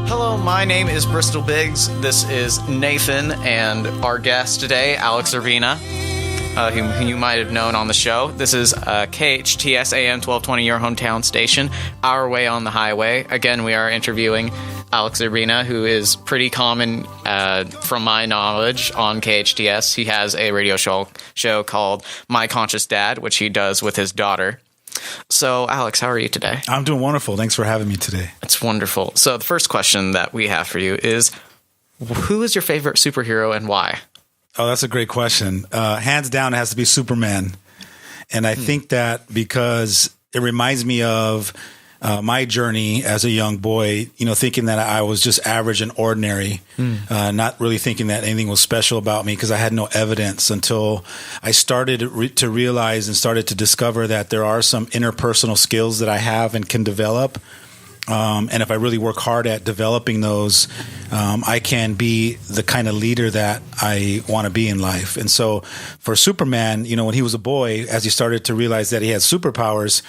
Hello, my name is Bristol Biggs. This is Nathan, and our guest today, Alex Urbina, who you might have known on the show. This is KHTS AM 1220, your hometown station, Our Way on the Highway. Again, we are interviewing Alex Urbina, who is pretty common, from my knowledge, on KHTS. He has a radio show called My Conscious Dad, which he does with his daughter. So, Alex, how are you today? I'm doing wonderful. Thanks for having me today. It's wonderful. So, the first question that we have for you is, who is your favorite superhero and why? Oh, that's a great question. Hands down, it has to be Superman. And I think that because it reminds me of my journey as a young boy, thinking that I was just average and ordinary, not really thinking that anything was special about me because I had no evidence until I started to realize and started to discover that there are some interpersonal skills that I have and can develop. And if I really work hard at developing those, I can be the kind of leader that I want to be in life. And so for Superman, when he was a boy, as he started to realize that he had superpowers,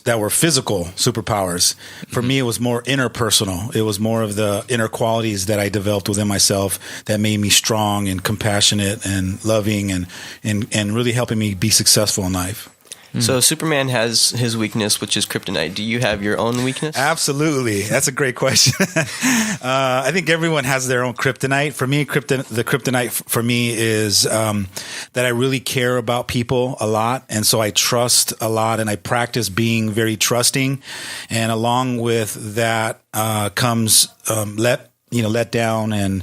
that were physical superpowers. For me, it was more interpersonal. It was more of the inner qualities that I developed within myself that made me strong and compassionate and loving and really helping me be successful in life. So Superman has his weakness, which is kryptonite. Do you have your own weakness? Absolutely. That's a great question. I think everyone has their own kryptonite. For me, the kryptonite for me is that I really care about people a lot. And so I trust a lot and I practice being very trusting. And along with that comes let down, and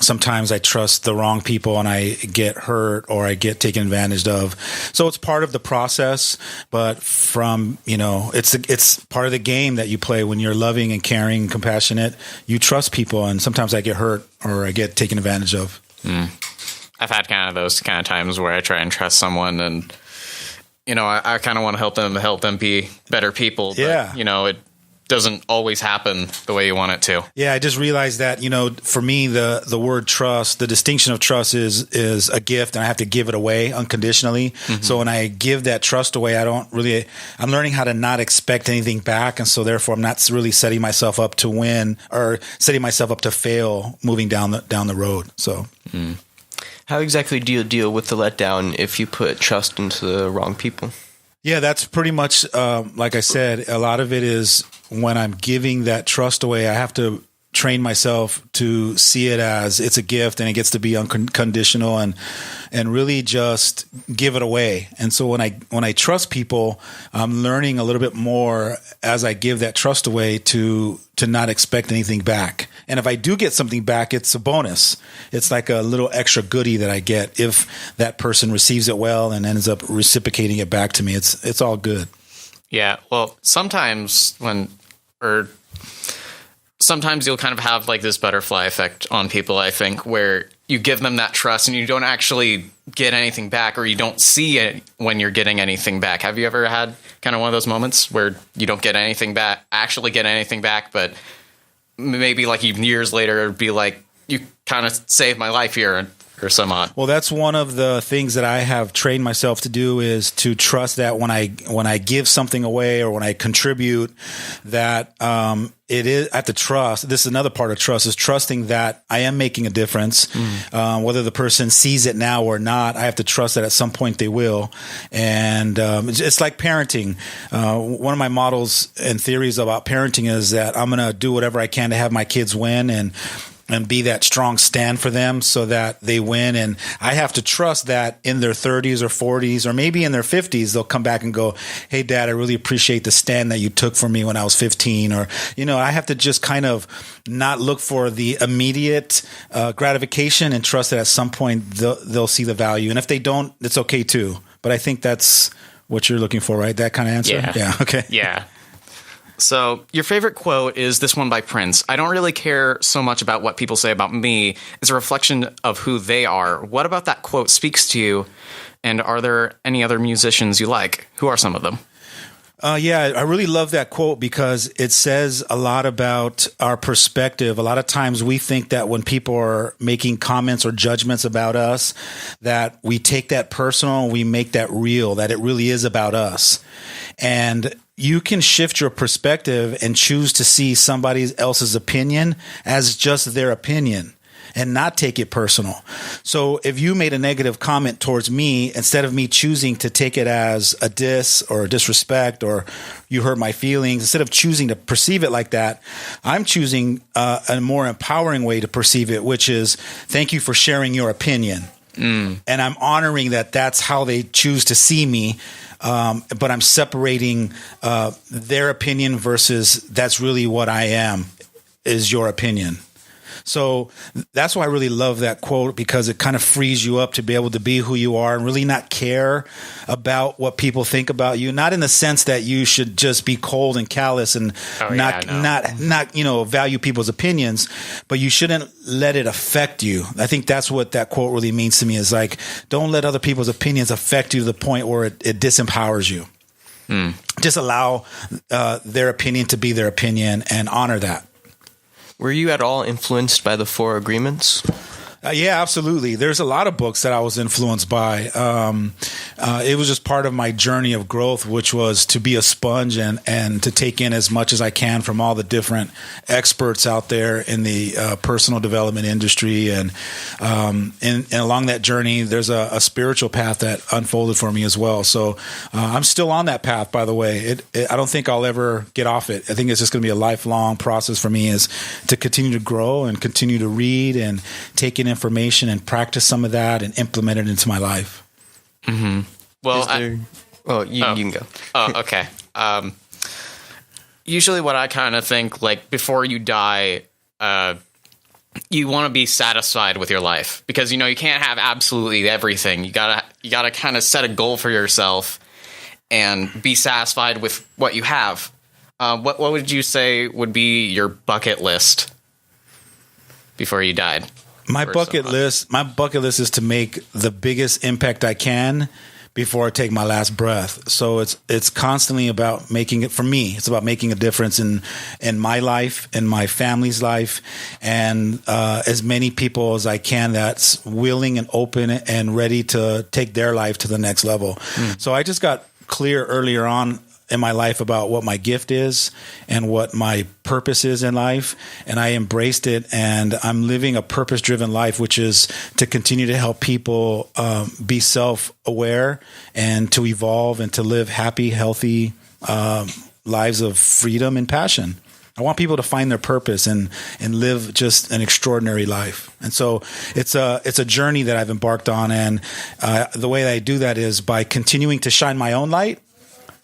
sometimes I trust the wrong people and I get hurt or I get taken advantage of. So it's part of the process, but it's part of the game that you play when you're loving and caring and compassionate. You trust people, and sometimes I get hurt or I get taken advantage of. I've had kind of those kind of times where I try and trust someone, and I kind of want to help them be better people. But, it doesn't always happen the way you want it to. Yeah, I just realized that, for me, the word trust, the distinction of trust is a gift, and I have to give it away unconditionally. Mm-hmm. So when I give that trust away, I'm learning how to not expect anything back. And so therefore I'm not really setting myself up to win or setting myself up to fail moving down the road. So how exactly do you deal with the letdown if you put trust into the wrong people? Yeah, that's pretty much, like I said, a lot of it is when I'm giving that trust away, I have to train myself to see it as it's a gift and it gets to be unconditional and really just give it away. And so when I trust people, I'm learning a little bit more as I give that trust away to not expect anything back. And if I do get something back, it's a bonus. It's like a little extra goodie that I get if that person receives it well and ends up reciprocating it back to me. It's all good. Yeah. Well, sometimes you'll kind of have like this butterfly effect on people, I think, where you give them that trust and you don't actually get anything back, or you don't see it when you're getting anything back. Have you ever had kind of one of those moments where you don't get anything back, but maybe like even years later it'd be like, you kind of saved my life here or some odd? Well, that's one of the things that I have trained myself to do, is to trust that when I give something away or when I contribute, that it is, I have to trust. This is another part of trust, is trusting that I am making a difference. Whether the person sees it now or not, I have to trust that at some point they will. And it's like parenting. One of my models and theories about parenting is that I'm going to do whatever I can to have my kids win and be that strong stand for them so that they win. And I have to trust that in their 30s or 40s or maybe in their 50s, they'll come back and go, "Hey, Dad, I really appreciate the stand that you took for me when I was 15. Or, I have to just kind of not look for the immediate gratification and trust that at some point they'll see the value. And if they don't, it's okay too. But I think that's what you're looking for, right? That kind of answer? Yeah. Okay. Yeah. So your favorite quote is this one by Prince. "I don't really care so much about what people say about me. It's a reflection of who they are." What about that quote speaks to you? And are there any other musicians you like? Who are some of them? Yeah, I really love that quote because it says a lot about our perspective. A lot of times we think that when people are making comments or judgments about us, that we take that personal and we make that real, that it really is about us. And you can shift your perspective and choose to see somebody else's opinion as just their opinion and not take it personal. So if you made a negative comment towards me, instead of me choosing to take it as a diss or a disrespect or you hurt my feelings, instead of choosing to perceive it like that, I'm choosing a more empowering way to perceive it, which is thank you for sharing your opinion. And I'm honoring that that's how they choose to see me. But I'm separating their opinion versus that's really what I am, is your opinion. So that's why I really love that quote, because it kind of frees you up to be able to be who you are and really not care about what people think about you. Not in the sense that you should just be cold and callous and not value people's opinions, but you shouldn't let it affect you. I think that's what that quote really means to me, is like, don't let other people's opinions affect you to the point where it disempowers you. Just allow their opinion to be their opinion and honor that. Were you at all influenced by the Four Agreements? Yeah, absolutely. There's a lot of books that I was influenced by. It was just part of my journey of growth, which was to be a sponge and to take in as much as I can from all the different experts out there in the personal development industry. And along that journey, there's a spiritual path that unfolded for me as well. So I'm still on that path, by the way. I don't think I'll ever get off it. I think it's just going to be a lifelong process for me, is to continue to grow and continue to read and take in information and practice some of that and implement it into my life. Well, you can go. Okay. Usually what I kind of think, like, before you die, you want to be satisfied with your life, because, you can't have absolutely everything. You gotta kind of set a goal for yourself and be satisfied with what you have. What would you say would be your bucket list before you died? My bucket list is to make the biggest impact I can before I take my last breath. So it's constantly about making it, for me, it's about making a difference in my life, in my family's life, and as many people as I can that's willing and open and ready to take their life to the next level. So I just got clear earlier on in my life about what my gift is and what my purpose is in life. And I embraced it, and I'm living a purpose-driven life, which is to continue to help people be self-aware and to evolve and to live happy, healthy lives of freedom and passion. I want people to find their purpose and live just an extraordinary life. And so it's a journey that I've embarked on. And the way that I do that is by continuing to shine my own light,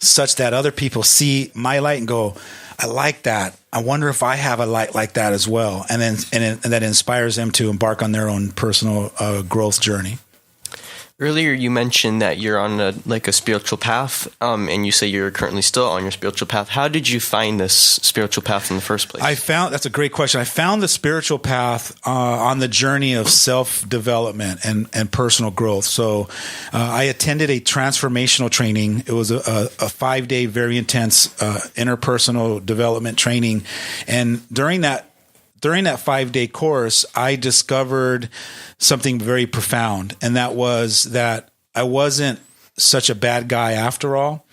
such that other people see my light and go, I like that. I wonder if I have a light like that as well. And that inspires them to embark on their own personal growth journey. Earlier, you mentioned that you're on a spiritual path, and you say you're currently still on your spiritual path. How did you find this spiritual path in the first place? That's a great question. I found the spiritual path on the journey of self-development and personal growth. So I attended a transformational training. It was a 5-day, very intense interpersonal development training. And during that 5-day course, I discovered something very profound. And that was that I wasn't such a bad guy after all.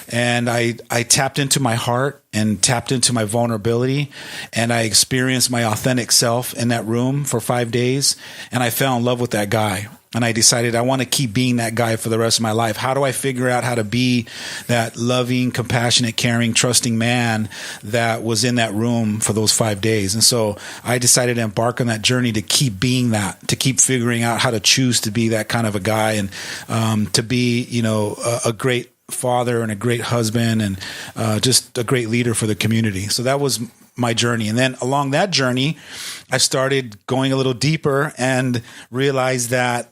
And I tapped into my heart and tapped into my vulnerability. And I experienced my authentic self in that room for 5 days. And I fell in love with that guy. And I decided I want to keep being that guy for the rest of my life. How do I figure out how to be that loving, compassionate, caring, trusting man that was in that room for those 5 days? And so I decided to embark on that journey to keep being that, to keep figuring out how to choose to be that kind of a guy, and to be, a great father and a great husband and just a great leader for the community. So that was my journey. And then along that journey, I started going a little deeper and realized that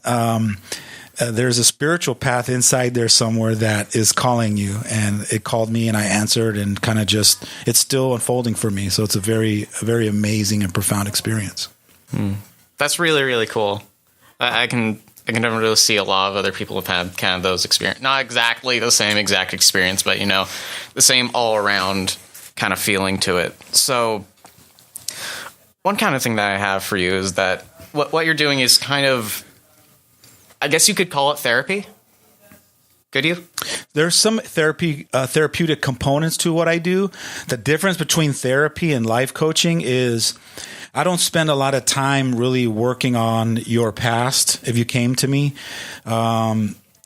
there's a spiritual path inside there somewhere that is calling you. And it called me, and I answered, and kind of just, it's still unfolding for me. So it's a very amazing and profound experience. That's really, really cool. I can never really see a lot of other people have had kind of those experience. Not exactly the same exact experience, but, the same all around kind of feeling to it. So one kind of thing that I have for you is that what you're doing is kind of, I guess you could call it therapy, Could you? There's some therapeutic components to what I do. The difference between therapy and life coaching is I don't spend a lot of time really working on your past. If you came to me,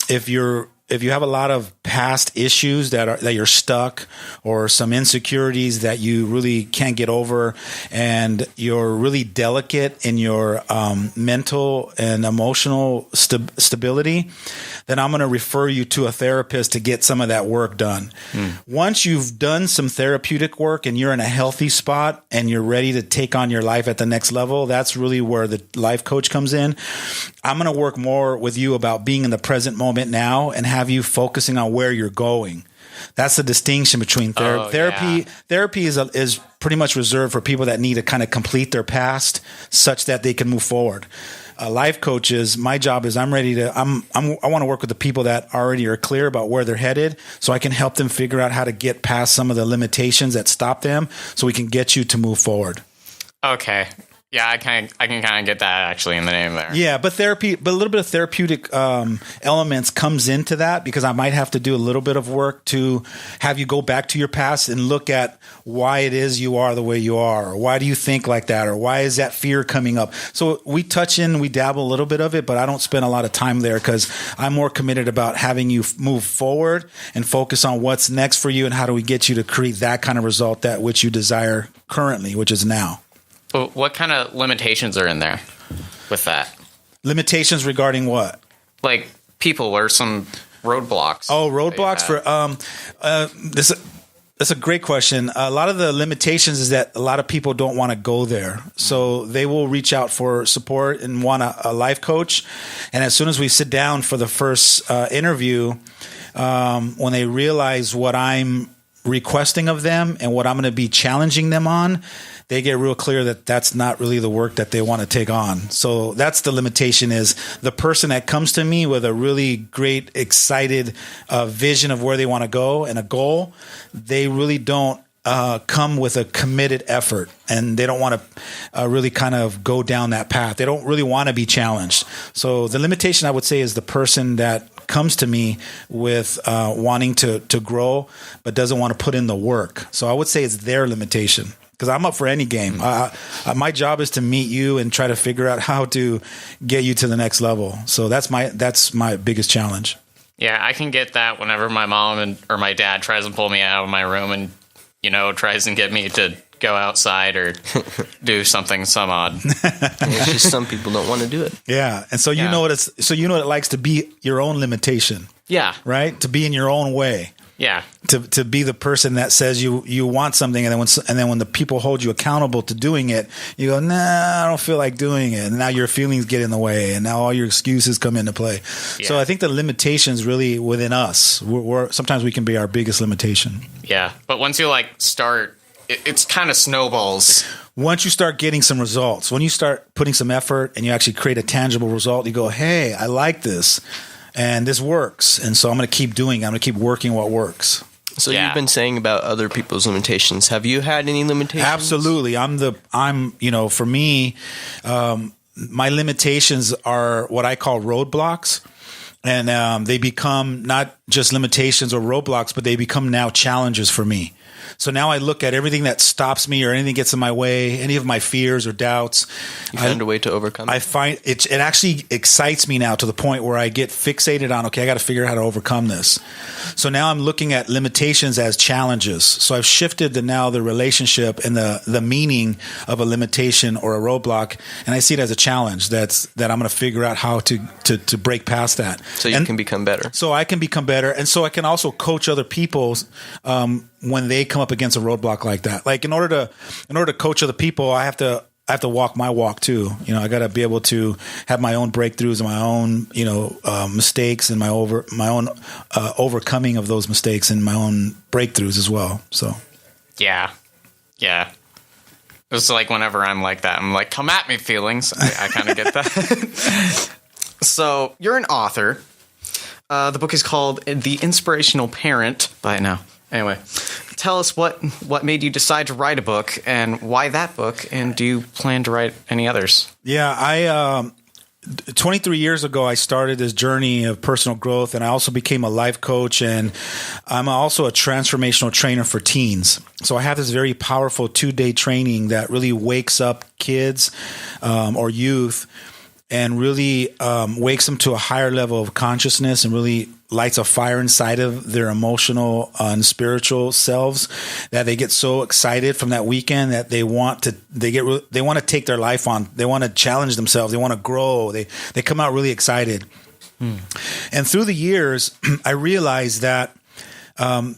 if you have a lot of past issues that you're stuck, or some insecurities that you really can't get over, and you're really delicate in your mental and emotional stability, then I'm going to refer you to a therapist to get some of that work done. Once you've done some therapeutic work and you're in a healthy spot and you're ready to take on your life at the next level, that's really where the life coach comes in. I'm going to work more with you about being in the present moment now and have you focusing on where you're going. That's the distinction between therapy. Yeah. Therapy is pretty much reserved for people that need to kind of complete their past such that they can move forward. Life coaches, my job is I want to work with the people that already are clear about where they're headed, so I can help them figure out how to get past some of the limitations that stop them, so we can get you to move forward. Okay. Yeah, I can kind of get that actually in the name there. Yeah, but a little bit of therapeutic elements comes into that, because I might have to do a little bit of work to have you go back to your past and look at why it is you are the way you are, or why do you think like that, or why is that fear coming up. So we dabble a little bit of it, but I don't spend a lot of time there, because I'm more committed about having you move forward and focus on what's next for you and how do we get you to create that kind of result that which you desire currently, which is now. But what kind of limitations are in there with that? Limitations regarding what? Like people or some roadblocks. Oh, roadblocks for this. That's a great question. A lot of the limitations is that a lot of people don't want to go there. So they will reach out for support and want a life coach. And as soon as we sit down for the first interview, when they realize what I'm requesting of them and what I'm going to be challenging them on, they get real clear that that's not really the work that they want to take on. So that's the limitation, is the person that comes to me with a really great, excited vision of where they want to go and a goal, they really don't come with a committed effort, and they don't want to really kind of go down that path. They don't really want to be challenged. So the limitation, I would say, is the person that comes to me with wanting to grow but doesn't want to put in the work. So I would say it's their limitation, because I'm up for any game. My job is to meet you and try to figure out how to get you to the next level. So that's my biggest challenge. Yeah, I can get that whenever my mom or my dad tries to pull me out of my room and, tries to get me to go outside or do something some odd. It's just some people don't want to do it. Yeah, and so you know what it likes to be your own limitation. Yeah, right. To be in your own way. Yeah. To be the person that says you want something, and then when the people hold you accountable to doing it, you go, nah, I don't feel like doing it. And now your feelings get in the way, and now all your excuses come into play. Yeah. So I think the limitation's really within us. Sometimes we can be our biggest limitation. Yeah, but once you start, it's kind of snowballs. Once you start getting some results, when you start putting some effort and you actually create a tangible result, you go, hey, I like this. And this works, and so I'm going to keep doing it. I'm going to keep working what works. So you've been saying about other people's limitations. Have you had any limitations? Absolutely. For me, my limitations are what I call roadblocks, and they become not just limitations or roadblocks, but they become now challenges for me. So now I look at everything that stops me or anything gets in my way, any of my fears or doubts. You find a way to overcome it? I find it actually excites me now to the point where I get fixated on, okay, I got to figure out how to overcome this. So now I'm looking at limitations as challenges. So I've shifted the relationship and the meaning of a limitation or a roadblock, and I see it as a challenge that I'm going to figure out how to break past that. So you can become better. So I can become better, and so I can also coach other people when they come up against a roadblock like that. Like in order to coach other people, I have to walk my walk too. I got to be able to have my own breakthroughs and my own mistakes and my own overcoming of those mistakes and my own breakthroughs as well. So yeah. It's like whenever I'm like that, I'm like, come at me, feelings. I kind of get that. So you're an author. The book is called The Inspirational Parent. By now. Anyway, tell us what made you decide to write a book and why that book, and do you plan to write any others? Yeah, 23 years ago, I started this journey of personal growth, and I also became a life coach, and I'm also a transformational trainer for teens. So I have this very powerful 2-day training that really wakes up kids or youth and really wakes them to a higher level of consciousness and really lights a fire inside of their emotional and spiritual selves that they get so excited from that weekend that they want to take their life on. They want to challenge themselves. They want to grow. They come out really excited. And through the years, I realized that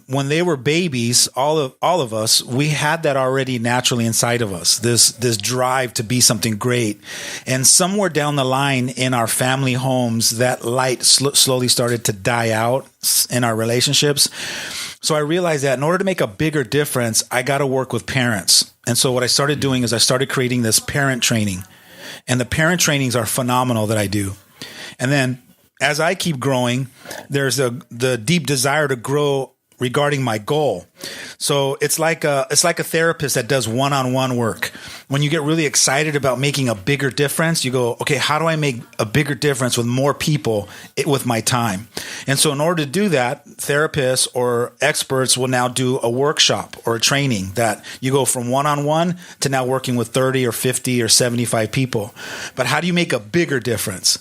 when they were babies, all of us, we had that already naturally inside of us, this drive to be something great. And somewhere down the line in our family homes, that light slowly started to die out in our relationships. So I realized that in order to make a bigger difference, I got to work with parents. And so what I started doing is I started creating this parent training. And the parent trainings are phenomenal that I do. And then as I keep growing, there's the deep desire to grow regarding my goal. So it's like a therapist that does one-on-one work. When you get really excited about making a bigger difference, you go, okay, how do I make a bigger difference with more people with my time? And so in order to do that, therapists or experts will now do a workshop or a training that you go from one-on-one to now working with 30 or 50 or 75 people. But how do you make a bigger difference?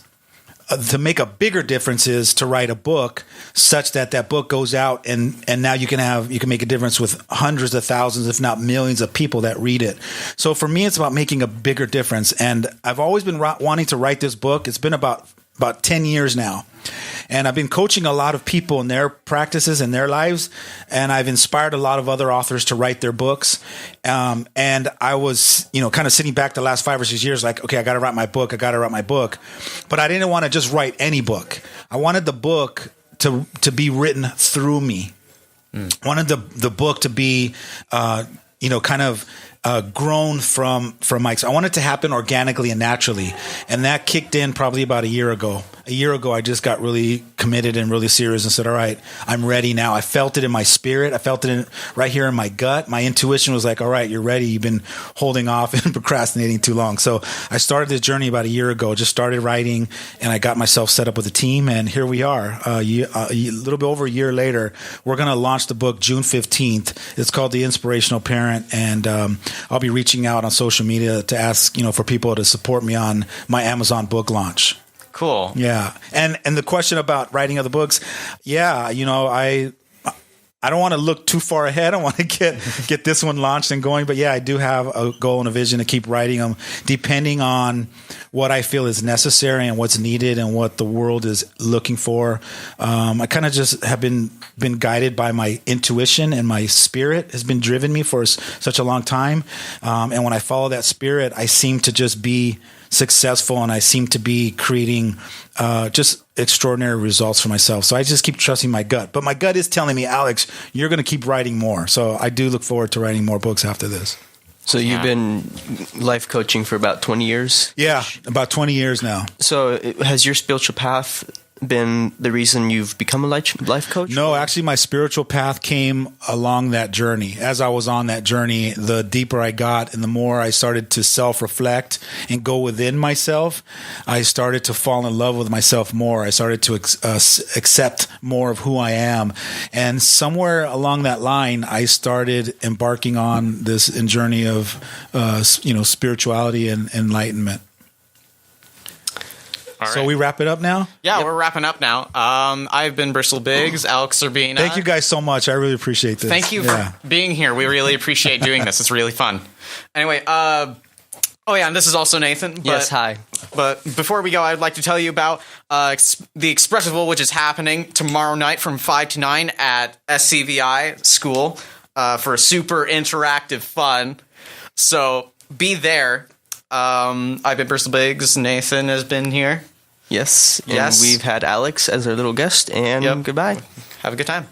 To make a bigger difference is to write a book such that book goes out and now you can make a difference with hundreds of thousands, if not millions of people that read it. So for me, it's about making a bigger difference. And I've always been wanting to write this book. It's been about 10 years now. And I've been coaching a lot of people in their practices and their lives. And I've inspired a lot of other authors to write their books. And I was, kind of sitting back the last 5 or 6 years, like, okay, I got to write my book. But I didn't want to just write any book. I wanted the book to be written through me. I wanted the book to be, grown from Mike's. I want it to happen organically and naturally. And that kicked in probably about a year ago. A year ago, I just got really committed and really serious and said, all right, I'm ready now. I felt it in my spirit. I felt it right here in my gut. My intuition was like, all right, you're ready. You've been holding off and procrastinating too long. So I started this journey about a year ago, just started writing, and I got myself set up with a team. And here we are. A little bit over a year later, we're going to launch the book June 15th. It's called The Inspirational Parent. And I'll be reaching out on social media to ask, for people to support me on my Amazon book launch. Cool. Yeah. And the question about writing other books, I don't want to look too far ahead. I want to get this one launched and going. But yeah, I do have a goal and a vision to keep writing them depending on what I feel is necessary and what's needed and what the world is looking for. I kind of just have been guided by my intuition, and my spirit has been driven me for such a long time. And when I follow that spirit, I seem to just be successful, and I seem to be creating just extraordinary results for myself. So I just keep trusting my gut. But my gut is telling me, Alex, you're going to keep writing more. So I do look forward to writing more books after this. So you've been life coaching for about 20 years? Yeah, about 20 years now. So has your spiritual path been the reason you've become a life coach? No, actually my spiritual path came along that journey. As I was on that journey, the deeper I got and the more I started to self-reflect and go within myself, I started to fall in love with myself more. I started to accept more of who I am. And somewhere along that line, I started embarking on this journey of spirituality and enlightenment. All right. So we wrap it up now? Yeah, We're wrapping up now. I've been Bristol Biggs, Alex Urbina. Thank you guys so much. I really appreciate this. Thank you for being here. We really appreciate doing this. It's really fun. Anyway, and this is also Nathan. Yes, hi. But before we go, I'd like to tell you about the Expressival, which is happening tomorrow night from 5 to 9 at SCVI School for a super interactive fun. So be there. I've been Bristol Biggs. Nathan has been here. Yes. And we've had Alex as our little guest. And goodbye. Have a good time.